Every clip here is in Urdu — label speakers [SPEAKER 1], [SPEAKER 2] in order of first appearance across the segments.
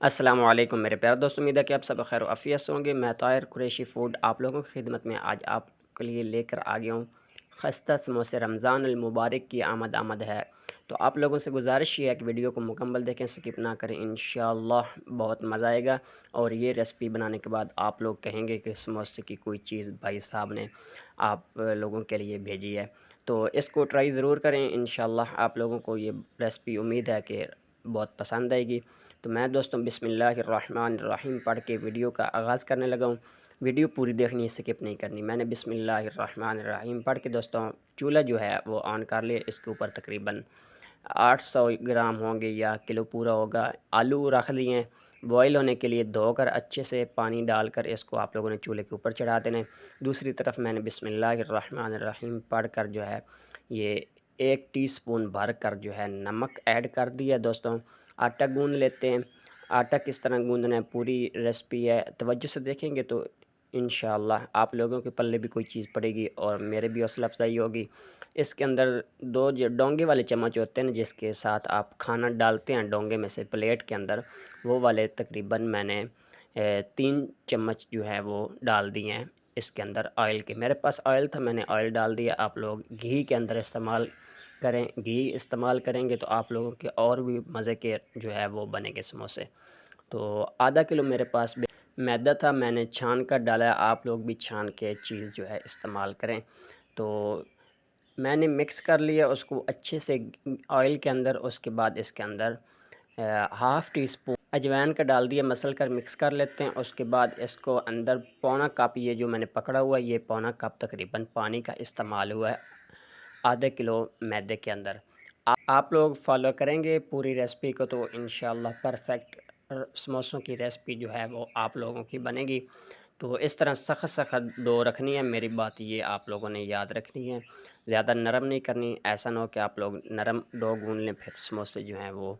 [SPEAKER 1] السلام علیکم میرے پیارے دوستوں، امید ہے کہ آپ سب خیر و عافیت سے ہوں گے۔ میں طاہر قریشی فوڈ آپ لوگوں کی خدمت میں آج آپ کے لیے لے کر آ گیا ہوں خستہ سموسے۔ رمضان المبارک کی آمد ہے، تو آپ لوگوں سے گزارش یہ ہے کہ ویڈیو کو مکمل دیکھیں، سکپ نہ کریں، انشاءاللہ بہت مزہ آئے گا۔ اور یہ ریسپی بنانے کے بعد آپ لوگ کہیں گے کہ سموسے کی کوئی چیز بھائی صاحب نے آپ لوگوں کے لیے بھیجی ہے، تو اس کو ٹرائی ضرور کریں۔ انشاءاللہ آپ لوگوں کو یہ ریسپی امید ہے کہ بہت پسند آئے گی۔ تو میں دوستوں بسم اللہ الرحمن الرحیم پڑھ کے ویڈیو کا آغاز کرنے لگا ہوں۔ ویڈیو پوری دیکھنی ہے، سکپ نہیں کرنی۔ میں نے بسم اللہ الرحمن الرحیم پڑھ کے دوستوں چولہا جو ہے وہ آن کر لیا۔ اس کے اوپر تقریباً 800 گرام ہوں گے یا کلو پورا ہوگا آلو رکھ لیے ہیں بوائل ہونے کے لیے، دھو کر اچھے سے پانی ڈال کر اس کو آپ لوگوں نے چولہے کے اوپر چڑھا دینا ہے۔ دوسری طرف میں نے بسم اللہ الرحمن الرحیم پڑھ کر جو ہے یہ 1 ٹی سپون بھر کر جو ہے نمک ایڈ کر دیا دوستوں۔ آٹا گوندھ لیتے ہیں۔ آٹا کس طرح گوندھنا ہے پوری ریسپی ہے، توجہ سے دیکھیں گے تو انشاءاللہ آپ لوگوں کے پلے بھی کوئی چیز پڑے گی اور میرے بھی حوصلہ افزائی ہوگی۔ اس کے اندر 2 جو ڈونگے والے چمچ ہوتے ہیں نا، جس کے ساتھ آپ کھانا ڈالتے ہیں ڈونگے میں سے پلیٹ کے اندر، وہ والے تقریباً میں نے 3 چمچ جو ہے وہ ڈال دیے ہیں اس کے اندر آئل کے۔ میرے پاس آئل تھا، میں نے آئل ڈال دیا۔ آپ لوگ گھی کے اندر استعمال کریں، گھی استعمال کریں گے تو آپ لوگوں کے اور بھی مزے کے جو ہے وہ بنے گے سموسے۔ تو آدھا کلو میرے پاس میدا تھا، میں نے چھان کر ڈالا ہے، آپ لوگ بھی چھان کے چیز جو ہے استعمال کریں۔ تو میں نے مکس کر لیا اس کو اچھے سے آئل کے اندر۔ اس کے بعد اس کے اندر 1/2 ٹی سپون اجوائن کا ڈال دیا، مسل کر مکس کر لیتے ہیں۔ اس کے بعد اس کو اندر پونا کپ، یہ جو میں نے پکڑا ہوا ہے یہ پونا کپ تقریباً پانی کا استعمال ہوا ہے آدھے کلو میدے کے اندر۔ آپ لوگ فالو کریں گے پوری ریسپی کو تو انشاءاللہ پرفیکٹ سموسوں کی ریسپی جو ہے وہ آپ لوگوں کی بنے گی۔ تو اس طرح سخت سخت ڈو رکھنی ہے، میری بات یہ آپ لوگوں نے یاد رکھنی ہے، زیادہ نرم نہیں کرنی۔ ایسا نہ ہو کہ آپ لوگ نرم ڈو گون لیں پھر سموسے جو ہیں وہ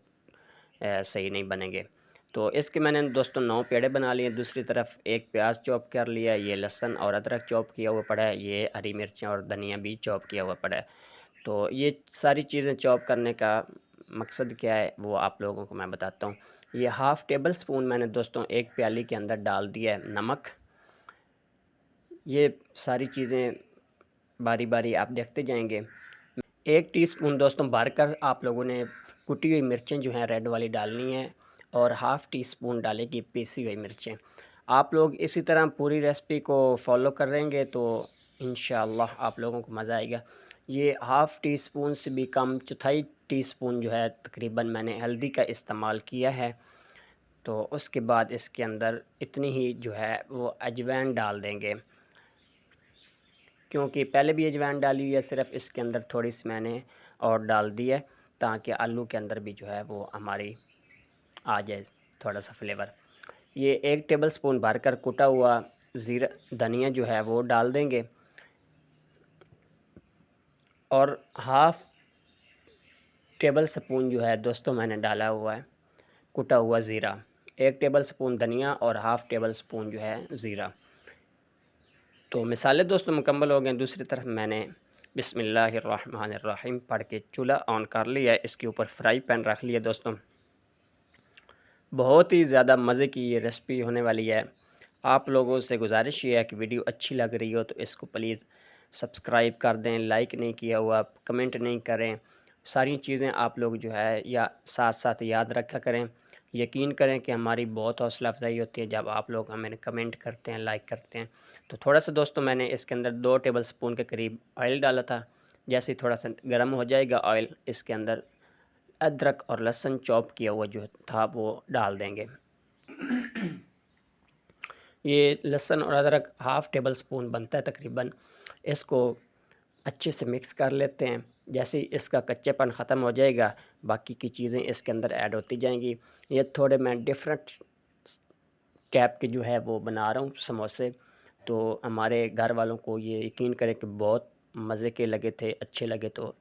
[SPEAKER 1] صحیح نہیں بنیں گے۔ تو اس کے میں نے دوستوں 9 پیڑے بنا لیے۔ دوسری طرف 1 پیاز چوپ کر لیا، یہ لہسن اور ادرک چوپ کیا ہوا پڑا ہے، یہ ہری مرچیں اور دھنیا بھی چوپ کیا ہوا پڑا ہے۔ تو یہ ساری چیزیں چوپ کرنے کا مقصد کیا ہے وہ آپ لوگوں کو میں بتاتا ہوں۔ یہ 1/2 ٹیبل سپون میں نے دوستوں 1 پیالی کے اندر ڈال دیا ہے نمک۔ یہ ساری چیزیں باری باری آپ دیکھتے جائیں گے۔ 1 ٹی سپون دوستوں بھر کر آپ لوگوں نے کٹی ہوئی مرچیں جو ہیں ریڈ والی ڈالنی ہیں، اور 1/2 ٹی سپون ڈالے گی پیسی ہوئی مرچیں۔ آپ لوگ اسی طرح پوری ریسپی کو فالو کریں گے تو انشاءاللہ آپ لوگوں کو مزہ آئے گا۔ یہ 1/2 ٹی سپون سے بھی کم، 1/4 ٹی سپون جو ہے تقریباً میں نے ہلدی کا استعمال کیا ہے۔ تو اس کے بعد اس کے اندر اتنی ہی جو ہے وہ اجوائن ڈال دیں گے، کیونکہ پہلے بھی اجوائن ڈالی ہوئی ہے، صرف اس کے اندر تھوڑی سی میں نے اور ڈال دی ہے تاکہ آلو کے اندر بھی جو ہے وہ ہماری آ جائے تھوڑا سا فلیور۔ یہ 1 ٹیبل سپون بھر کر کٹا ہوا زیرہ دھنیا جو ہے وہ ڈال دیں گے، اور 1/2 ٹیبل سپون جو ہے دوستوں میں نے ڈالا ہوا ہے کٹا ہوا زیرہ۔ 1 ٹیبل سپون دھنیا اور 1/2 ٹیبل سپون جو ہے زیرہ۔ تو مثالیں دوستوں مکمل ہو گئے۔ دوسری طرف میں نے بسم اللہ الرحمن الرحیم پڑھ کے چولہا آن کر لیا ہے، اس کے اوپر فرائی پین رکھ لیا دوستوں۔ بہت ہی زیادہ مزے کی یہ ریسپی ہونے والی ہے۔ آپ لوگوں سے گزارش یہ ہے کہ ویڈیو اچھی لگ رہی ہو تو اس کو پلیز سبسکرائب کر دیں، لائک نہیں کیا ہوا کمنٹ نہیں کریں، ساری چیزیں آپ لوگ جو ہے یا ساتھ ساتھ یاد رکھا کریں۔ یقین کریں کہ ہماری بہت حوصلہ افزائی ہوتی ہے جب آپ لوگ ہمیں کمنٹ کرتے ہیں، لائک کرتے ہیں۔ تو تھوڑا سا دوستوں میں نے اس کے اندر 2 ٹیبل سپون کے قریب آئل ڈالا تھا۔ جیسے ہی تھوڑا سا گرم ہو جائے گا آئل، اس کے اندر ادرک اور لہسن چوپ کیا ہوا جو تھا وہ ڈال دیں گے۔ یہ لہسن اور ادرک 1/2 ٹیبل سپون بنتا ہے تقریباً۔ اس کو اچھے سے مکس کر لیتے ہیں۔ جیسے ہی اس کا کچے پن ختم ہو جائے گا باقی کی چیزیں اس کے اندر ایڈ ہوتی جائیں گی۔ یہ تھوڑے میں ڈفرینٹ ٹائپ کے جو ہے وہ بنا رہا ہوں سموسے، تو ہمارے گھر والوں کو یہ یقین کریں کہ بہت مزے کے لگے تھے، اچھے لگے، تو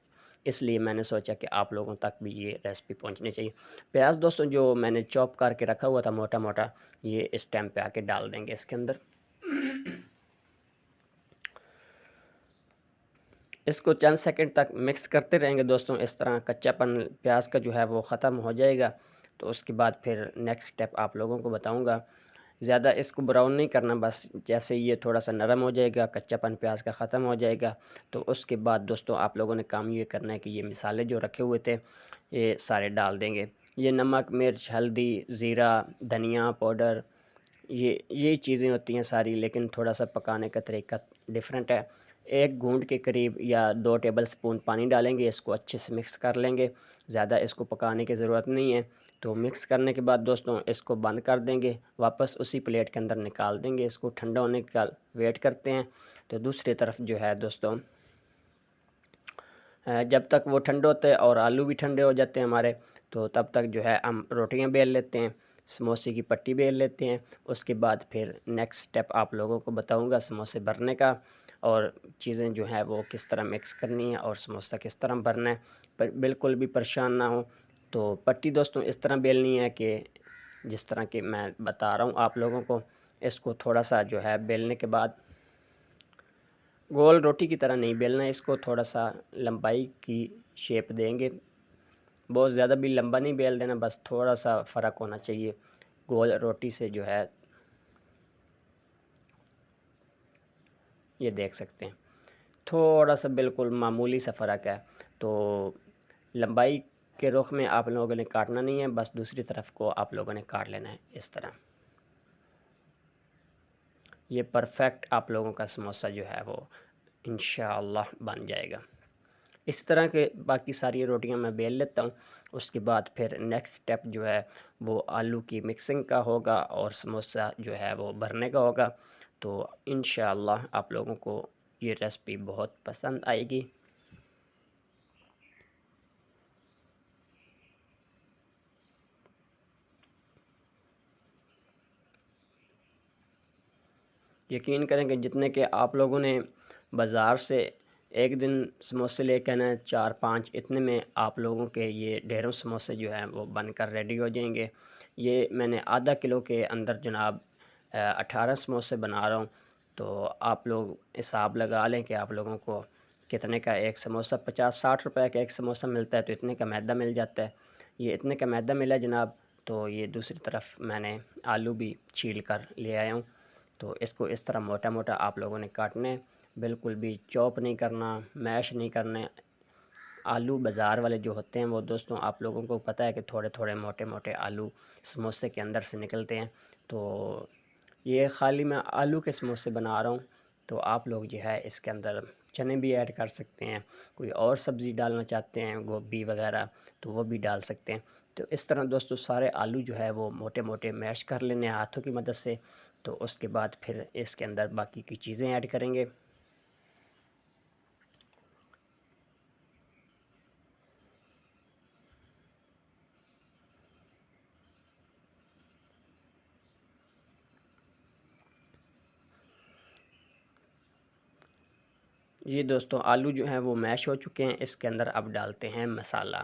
[SPEAKER 1] اس لیے میں نے سوچا کہ آپ لوگوں تک بھی یہ ریسپی پہنچنی چاہیے۔ پیاز دوستوں جو میں نے چوپ کر کے رکھا ہوا تھا موٹا موٹا، یہ اس ٹائم پہ آ کے ڈال دیں گے اس کے اندر۔ اس کو چند سیکنڈ تک مکس کرتے رہیں گے دوستوں، اس طرح کچا پن پیاز کا جو ہے وہ ختم ہو جائے گا تو اس کے بعد پھر نیکسٹ سٹیپ آپ لوگوں کو بتاؤں گا۔ زیادہ اس کو براؤن نہیں کرنا، بس جیسے یہ تھوڑا سا نرم ہو جائے گا، کچا پن پیاز کا ختم ہو جائے گا، تو اس کے بعد دوستوں آپ لوگوں نے کام یہ کرنا ہے کہ یہ مسالے جو رکھے ہوئے تھے یہ سارے ڈال دیں گے۔ یہ نمک، مرچ، ہلدی، زیرہ، دھنیا پاؤڈر، یہ چیزیں ہوتی ہیں ساری، لیکن تھوڑا سا پکانے کا طریقہ ڈیفرنٹ ہے۔ ایک گھونٹ کے قریب یا 2 ٹیبل سپون پانی ڈالیں گے، اس کو اچھے سے مکس کر لیں گے، زیادہ اس کو پکانے کی ضرورت نہیں ہے۔ تو مکس کرنے کے بعد دوستوں اس کو بند کر دیں گے، واپس اسی پلیٹ کے اندر نکال دیں گے، اس کو ٹھنڈا ہونے کا ویٹ کرتے ہیں۔ تو دوسری طرف جو ہے دوستوں جب تک وہ ٹھنڈے ہوتے ہیں اور آلو بھی ٹھنڈے ہو جاتے ہیں ہمارے، تو تب تک جو ہے ہم روٹیاں بیل لیتے ہیں، سموسے کی پٹی بیل لیتے ہیں۔ اس کے بعد پھر نیکسٹ سٹیپ آپ لوگوں کو بتاؤں گا سموسے بھرنے کا، اور چیزیں جو ہیں وہ کس طرح مکس کرنی ہے اور سموسہ کس طرح بھرنا ہے۔ پر بالکل بھی پریشان نہ ہو۔ تو پٹی دوستوں اس طرح بیلنی ہے کہ جس طرح کہ میں بتا رہا ہوں آپ لوگوں کو، اس کو تھوڑا سا جو ہے بیلنے کے بعد گول روٹی کی طرح نہیں بیلنا ہے، اس کو تھوڑا سا لمبائی کی شیپ دیں گے، بہت زیادہ بھی لمبا نہیں بیل دینا، بس تھوڑا سا فرق ہونا چاہیے گول روٹی سے جو ہے، یہ دیکھ سکتے ہیں تھوڑا سا بالکل معمولی سا فرق ہے۔ تو لمبائی کے رخ میں آپ لوگوں نے کاٹنا نہیں ہے، بس دوسری طرف کو آپ لوگوں نے کاٹ لینا ہے اس طرح۔ یہ پرفیکٹ آپ لوگوں کا سموسہ جو ہے وہ انشاءاللہ بن جائے گا۔ اس طرح کے باقی ساری روٹیاں میں بیل لیتا ہوں۔ اس کے بعد پھر نیکسٹ سٹیپ جو ہے وہ آلو کی مکسنگ کا ہوگا اور سموسہ جو ہے وہ بھرنے کا ہوگا۔ تو انشاءاللہ آپ لوگوں کو یہ ریسپی بہت پسند آئے گی۔ یقین کریں کہ جتنے کہ آپ لوگوں نے بازار سے ایک دن سموسے لے کے آنا ہے 4-5، اتنے میں آپ لوگوں کے یہ ڈھیروں سموسے جو ہیں وہ بن کر ریڈی ہو جائیں گے۔ یہ میں نے آدھا کلو کے اندر جناب 18 سموسے بنا رہا ہوں۔ تو آپ لوگ حساب لگا لیں کہ آپ لوگوں کو کتنے کا ایک سموسہ، 50-60 روپے کا ایک سموسہ ملتا ہے، تو اتنے کا میدا مل جاتا ہے۔ یہ اتنے کا میدا ملا جناب۔ تو یہ دوسری طرف میں نے آلو بھی چھیل کر لے آیا ہوں۔ تو اس کو اس طرح موٹا موٹا آپ لوگوں نے کاٹنا ہے، بالکل بھی چوپ نہیں کرنا، میش نہیں کرنا۔ آلو بازار والے جو ہوتے ہیں وہ دوستوں آپ لوگوں کو پتہ ہے کہ تھوڑے تھوڑے موٹے موٹے آلو سموسے کے اندر سے نکلتے ہیں۔ تو یہ خالی میں آلو کے سموسے بنا رہا ہوں، تو آپ لوگ جو ہے اس کے اندر چنے بھی ایڈ کر سکتے ہیں، کوئی اور سبزی ڈالنا چاہتے ہیں گوبھی وغیرہ تو وہ بھی ڈال سکتے ہیں۔ تو اس طرح دوستوں سارے آلو جو ہے وہ موٹے موٹے میش کر لینے ہیں ہاتھوں کی مدد سے۔ تو اس کے بعد پھر اس کے اندر باقی کی چیزیں ایڈ کریں گے۔ یہ دوستوں آلو جو ہیں وہ میش ہو چکے ہیں، اس کے اندر اب ڈالتے ہیں مسالہ۔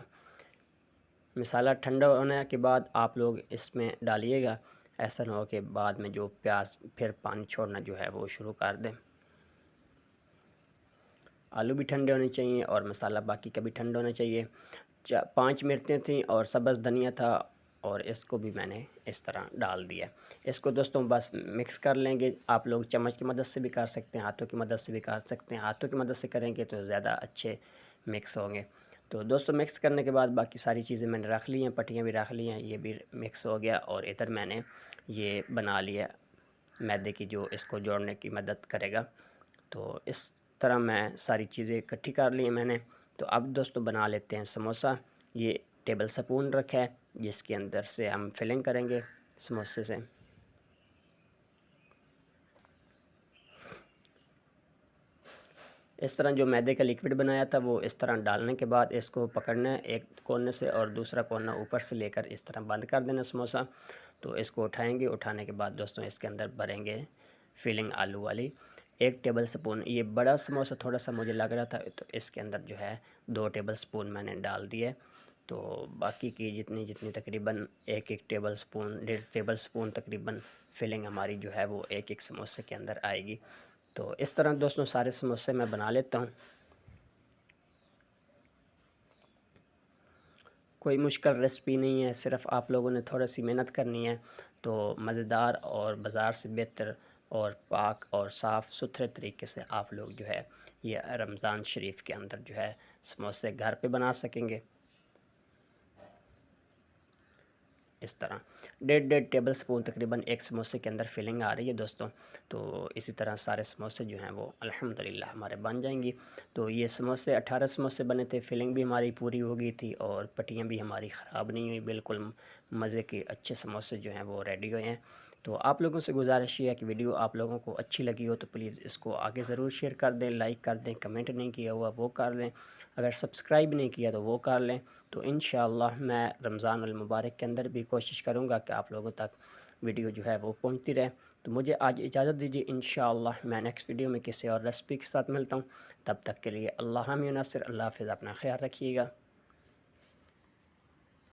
[SPEAKER 1] مسالہ ٹھنڈا ہونے کے بعد آپ لوگ اس میں ڈالیے گا، ایسا نہ ہو کہ بعد میں جو پیاز پھر پانی چھوڑنا جو ہے وہ شروع کر دیں۔ آلو بھی ٹھنڈے ہونے چاہیے اور مسالہ باقی کا بھی ٹھنڈا ہونا چاہیے۔ 5 مرچیں تھیں اور سبز دھنیا تھا، اور اس کو بھی میں نے اس طرح ڈال دیا۔ اس کو دوستوں بس مکس کر لیں گے۔ آپ لوگ چمچ کی مدد سے بھی کر سکتے ہیں، ہاتھوں کی مدد سے بھی کر سکتے ہیں۔ ہاتھوں کی مدد سے کریں گے تو زیادہ اچھے مکس ہوں گے۔ تو دوستوں مکس کرنے کے بعد باقی ساری چیزیں میں نے رکھ لی ہیں، پٹیاں بھی رکھ لی ہیں، یہ بھی مکس ہو گیا، اور ادھر میں نے یہ بنا لیا میدے کی جو اس کو جوڑنے کی مدد کرے گا۔ تو اس طرح میں ساری چیزیں اکٹھی کر لی ہیں میں نے۔ تو اب دوستوں بنا لیتے ہیں سموسہ۔ یہ ٹیبل سپون رکھا ہے جس کے اندر سے ہم فلنگ کریں گے سموسے سے۔ اس طرح جو میدے کا لیکوڈ بنایا تھا وہ اس طرح ڈالنے کے بعد اس کو پکڑنا ہے ایک کونے سے، اور دوسرا کونا اوپر سے لے کر اس طرح بند کر دینا سموسہ۔ تو اس کو اٹھائیں گے، اٹھانے کے بعد دوستوں اس کے اندر بھریں گے فلنگ آلو والی 1 ٹیبل سپون۔ یہ بڑا سموسہ تھوڑا سا مجھے لگ رہا تھا، تو اس کے اندر جو ہے 2 ٹیبل سپون میں نے ڈال دیے۔ تو باقی کی جتنی تقریباً 1 ٹیبل سپون، 1.5 ٹیبل سپون تقریباً فلنگ ہماری جو ہے وہ ایک سموسے کے اندر آئے گی۔ تو اس طرح دوستوں سارے سموسے میں بنا لیتا ہوں۔ کوئی مشکل ریسپی نہیں ہے، صرف آپ لوگوں نے تھوڑا سی محنت کرنی ہے تو مزیدار اور بازار سے بہتر اور پاک اور صاف ستھرے طریقے سے آپ لوگ جو ہے یہ رمضان شریف کے اندر جو ہے سموسے گھر پہ بنا سکیں گے۔ اس طرح 1.5 ٹیبل سپون تقریباً ایک سموسے کے اندر فلنگ آ رہی ہے دوستوں، تو اسی طرح سارے سموسے جو ہیں وہ الحمدللہ ہمارے بن جائیں گی۔ تو یہ سموسے 18 سموسے بنے تھے، فلنگ بھی ہماری پوری ہو گئی تھی اور پٹیاں بھی ہماری خراب نہیں ہوئی، بالکل مزے کے اچھے سموسے جو ہیں وہ ریڈی ہوئے ہیں۔ تو آپ لوگوں سے گزارش یہ ہے کہ ویڈیو آپ لوگوں کو اچھی لگی ہو تو پلیز اس کو آگے ضرور شیئر کر دیں، لائک کر دیں، کمنٹ نہیں کیا ہوا وہ کر دیں، اگر سبسکرائب نہیں کیا تو وہ کر لیں۔ تو انشاءاللہ میں رمضان المبارک کے اندر بھی کوشش کروں گا کہ آپ لوگوں تک ویڈیو جو ہے وہ پہنچتی رہے۔ تو مجھے آج اجازت دیجیے، انشاءاللہ میں نیکسٹ ویڈیو میں کسی اور ریسپی کے ساتھ ملتا ہوں، تب تک کے لیے اللہ حافظ، اللہ حافظ، اپنا خیال رکھیے گا۔